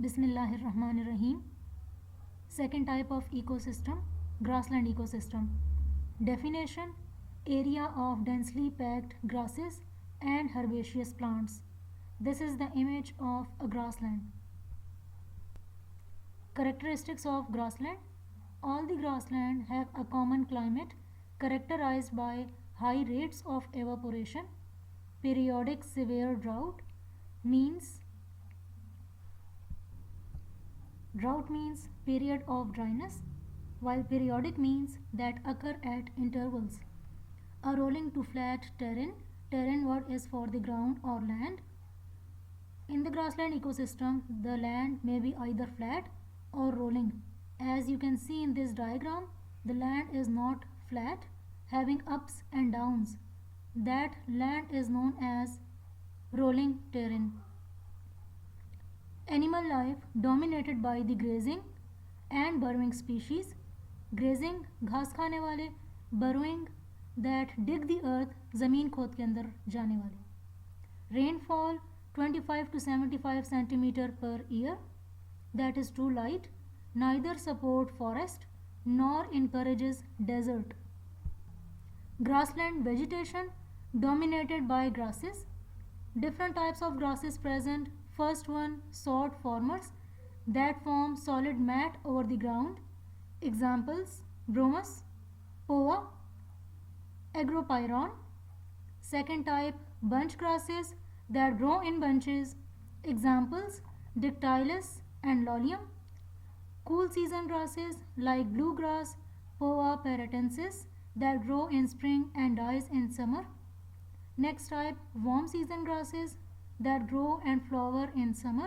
Bismillahirrahmanirrahim. Second type of ecosystem, grassland ecosystem. Definition: area of densely packed grasses and herbaceous plants. This is the image of a grassland. Characteristics of grassland. All the grassland have a common climate characterized by high rates of evaporation, periodic severe means drought means period of dryness, while periodic means that occur at intervals. A rolling to flat terrain word is for the ground or land. In the grassland ecosystem, the land may be either flat or rolling. As you can see in this diagram, the land is not flat, having ups and downs. That land is known as rolling terrain. Animal life dominated by the grazing and burrowing species. Grazing घास खाने वाले, burrowing that dig the earth ज़मीन खोद के अंदर जाने वाले. Rainfall 25 to 75 centimeter per year, that is too light, neither support forest nor encourages desert. Grassland vegetation dominated by grasses. Different types of grasses present. First one, sod formers that form solid mat over the ground. Examples: bromus, poa, agropyron. Second type, bunch grasses that grow in bunches. Examples: dictylus and lolium. Cool season grasses like bluegrass, Poa paratensis, that grow in spring and dies in summer. Next type, warm season grasses that grow and flower in summer.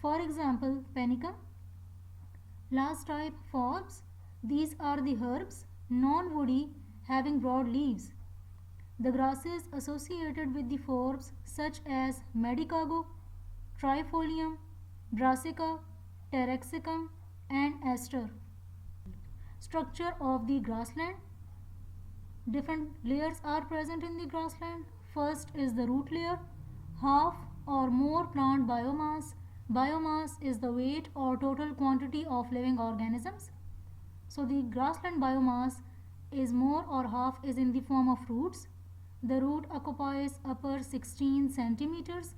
For example, panicum. Last type, forbs. These are the herbs, non-woody, having broad leaves. The grasses associated with the forbs such as medicago, trifolium, brassica, taraxacum and aster. Structure of the grassland. Different layers are present in the grassland. First is the root layer. Half or more plant biomass. Biomass is the weight or total quantity of living organisms. So the grassland biomass is more or half is in the form of roots. The root occupies upper 16 centimeters,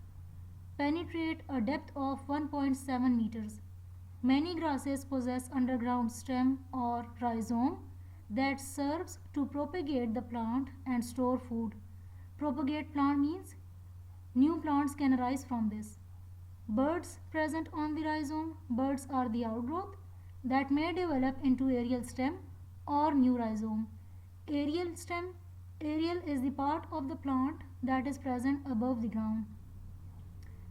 penetrate a depth of 1.7 meters. Many grasses possess underground stem or rhizome that serves to propagate the plant and store food. Propagate plant means new plants can arise from this. Birds present on the rhizome. Birds are the outgrowth that may develop into aerial stem or new rhizome. Aerial stem. Aerial is the part of the plant that is present above the ground.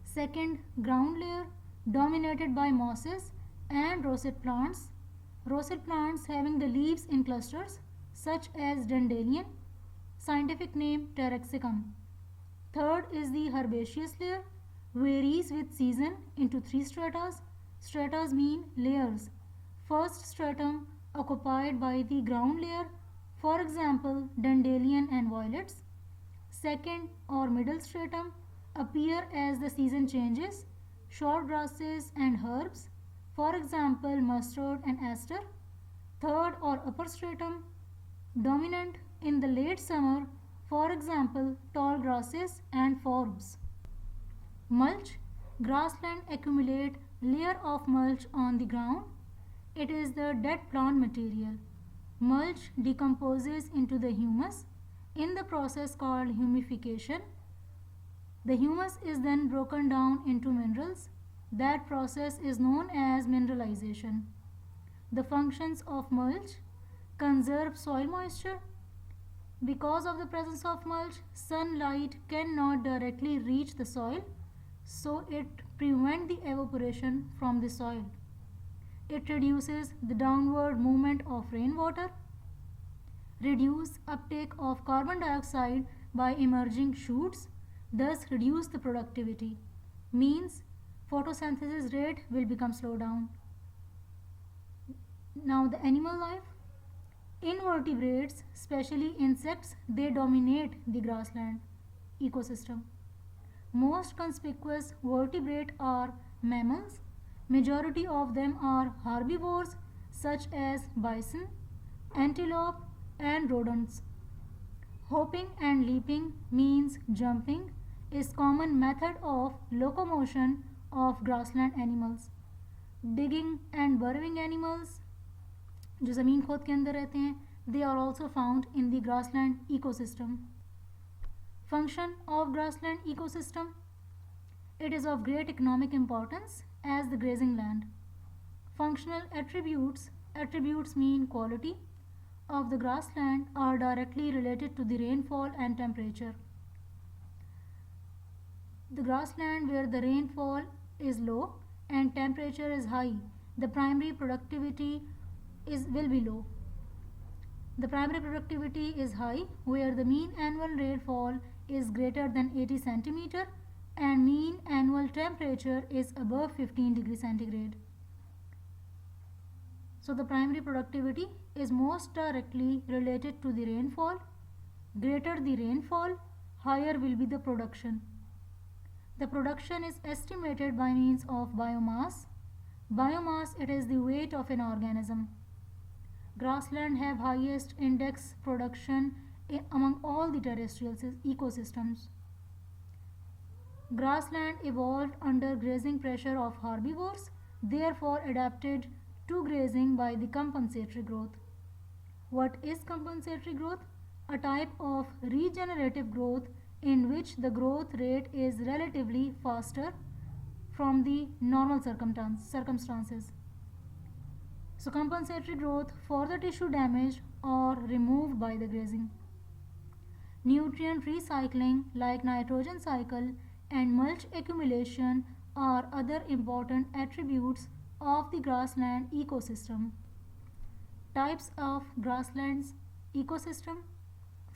Second, ground layer dominated by mosses and rosette plants. Rosette plants having the leaves in clusters such as dandelion, scientific name taraxacum. Third is the herbaceous layer, varies with season into 3 stratas. Stratas mean layers. First stratum occupied by the ground layer, for example dandelion and violets. Second or middle stratum appear as the season changes, short grasses and herbs, for example mustard and aster. Third or upper stratum dominant in the late summer, for example tall grasses and forbs. Mulch. Grassland accumulate layer of mulch on the ground. It is the dead plant material. Mulch decomposes into the humus in the process called humification. The humus is then broken down into minerals. That process is known as mineralization. The functions of mulch: conserve soil moisture. Because of the presence of mulch, sunlight cannot directly reach the soil, so it prevents the evaporation from the soil. It reduces the downward movement of rainwater, reduce uptake of carbon dioxide by emerging shoots, thus reduce the productivity. Means photosynthesis rate will become slow down. Now the animal life. Invertebrates, especially insects, they dominate the grassland ecosystem. Most conspicuous vertebrate are mammals. Majority of them are herbivores such as bison, antelope, and rodents. Hopping and leaping means jumping is common method of locomotion of grassland animals. Digging and burrowing animals जो ज़मीन खोद के अंदर रहते हैं, they are also found in the grassland ecosystem. Function of grassland ecosystem: it is of great economic importance as the grazing land. Functional attributes mean quality of the grassland are directly related to the rainfall and temperature. The grassland where the rainfall is low and temperature is high, the primary productivity will be low. The primary productivity is high where the mean annual rainfall is greater than 80 centimeter and mean annual temperature is above 15 degrees centigrade. So the primary productivity is most directly related to the rainfall. Greater the rainfall, higher will be the production. The production is estimated by means of biomass. Biomass, it is the weight of an organism. Grassland have highest index production among all the terrestrial ecosystems. Grassland evolved under grazing pressure of herbivores, therefore adapted to grazing by the compensatory growth. What is compensatory growth? A type of regenerative growth in which the growth rate is relatively faster from the normal circumstances. So compensatory growth for the tissue damaged or removed by the grazing. Nutrient recycling like nitrogen cycle and mulch accumulation are other important attributes of the grassland ecosystem. Types of grasslands ecosystem.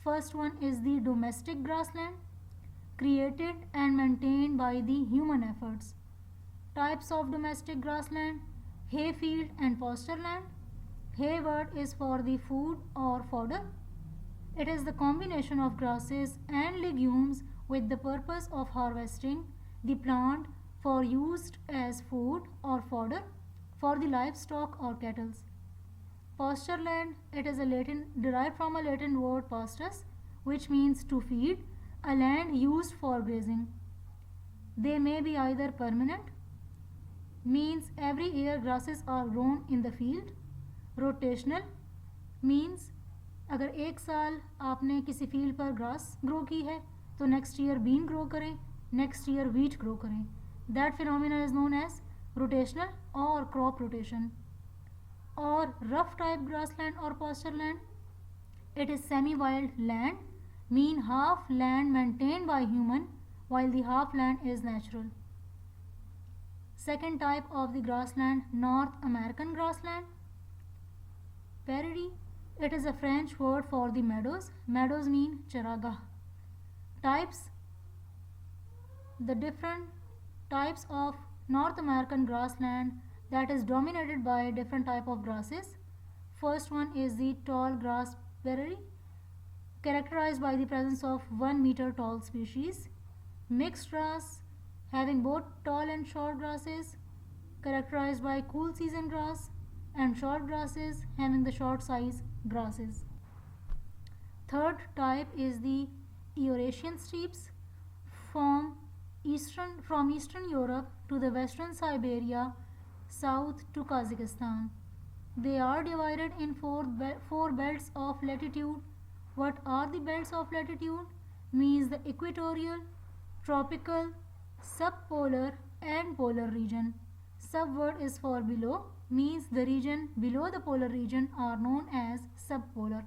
First one is the domestic grassland, created and maintained by the human efforts. Types of domestic grassland: hayfield and pasture land. Hay word is for the food or fodder. It is the combination of grasses and legumes with the purpose of harvesting the plant for use as food or fodder for the livestock or cattle. Pasture land, it is derived from a Latin word pastus, which means to feed, a land used for grazing. They may be either permanent, means every year grasses are grown in the field. Rotational means अगर एक साल आपने किसी field पर grass grow की है तो next year bean grow करें, नेक्स्ट ईयर वीट ग्रो करें. That phenomena is known as rotational और क्रॉप रोटेशन. और रफ टाइप ग्रासलैंड और pasture land, it is semi-wild land, mean half land maintained by human while the half land is natural. Second type of the grassland, North American grassland. Prairie, it is a French word for the meadows. Meadows mean charagah. Types, the different types of North American grassland that is dominated by different type of grasses. First one is the tall grass prairie, characterized by the presence of 1 meter tall species. Mixed grass, having both tall and short grasses, characterized by cool season grass, and short grasses having the short size grasses. Third type is the Eurasian steppes from Eastern Europe to the Western Siberia, south to Kazakhstan. They are divided in four belts of latitude. What are the belts of latitude? Means the equatorial, tropical, subpolar and polar region. Sub word is for below, means the region below the polar region are known as subpolar.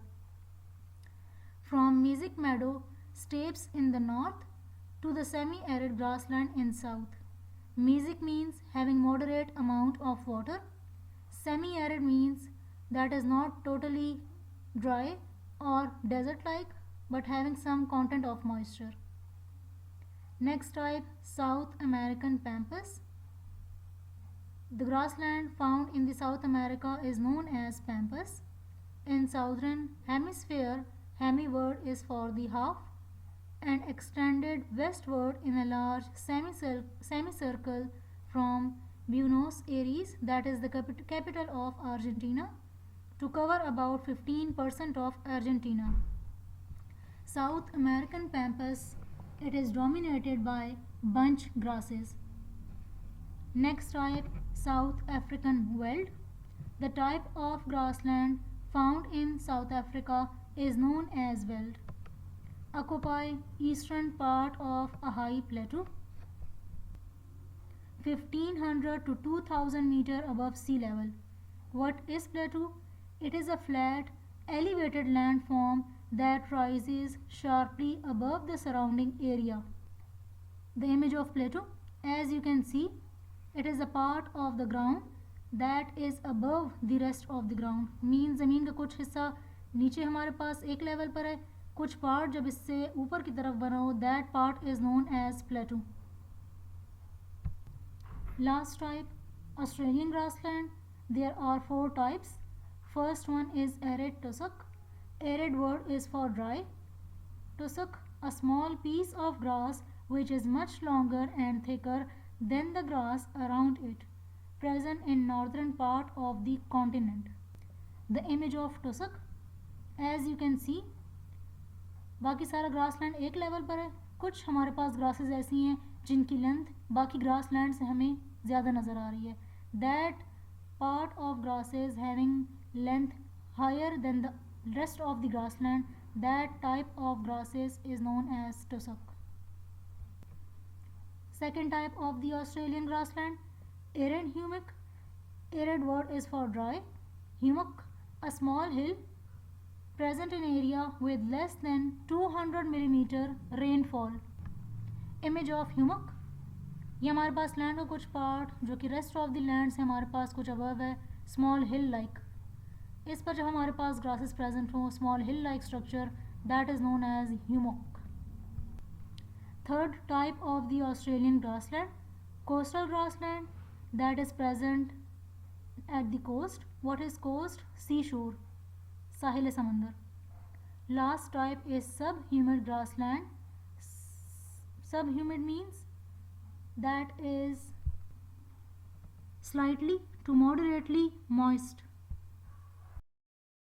From Mesic meadow steppes in the north to the semi-arid grassland in south. Mesic means having moderate amount of water. Semi-arid means that is not totally dry or desert-like but having some content of moisture. Next type, South American pampas. The grassland found in the South America is known as pampas. In southern hemisphere, hemi word is for the half and extended westward in a large semicircle from Buenos Aires, that is the capital of Argentina, to cover about 15% of Argentina. South American pampas, it is dominated by bunch grasses. Next type, South African veld. The type of grassland found in South Africa is known as veld. Occupy eastern part of a high plateau 1500 to 2000 meter above sea level. What is plateau? It is a flat, elevated landform that rises sharply above the surrounding area. The image of plateau, as you can see, it is a part of the ground that is above the rest of the ground. Mean ज़मीन का कुछ हिस्सा नीचे हमारे पास एक level पर है, कुछ पार्ट जब इससे ऊपर की तरफ बना हो, that part is known as plateau. Last type, Australian grassland. There are 4 types. First one is arid tussock. Arid word is for dry. Tussock, a small piece of grass which is much longer and thicker than the grass around it, present in northern part of the continent. The image of tussock, as you can see, बाकी सारा grassland एक level पर है, कुछ हमारे पास grasses ऐसी हैं जिनकी लेंथ बाकी ग्रासलैंड से हमें ज़्यादा नज़र आ रही है. That part of grasses having length higher than the rest of the grassland, that type of grasses is known as tussock. Second type of the Australian grassland, arid hummock. Arid word is for dry. Hummock, a small hill present in area with less than 200 millimeter rainfall. Image of hummock, ये हमारे पास land का कुछ part जो कि rest of the land से हमारे पास कुछ above है, स्मॉल हिल लाइक. इस पर जब हमारे पास ग्रासेस प्रेजेंट हों, small hill like structure, that is known as hummock. Third type of the Australian grassland, coastal grassland, that is present at the coast. What is coast? Sea shore, साहिल समंदर. Last type is sub humid grassland. Sub humid means that is slightly to moderately moist.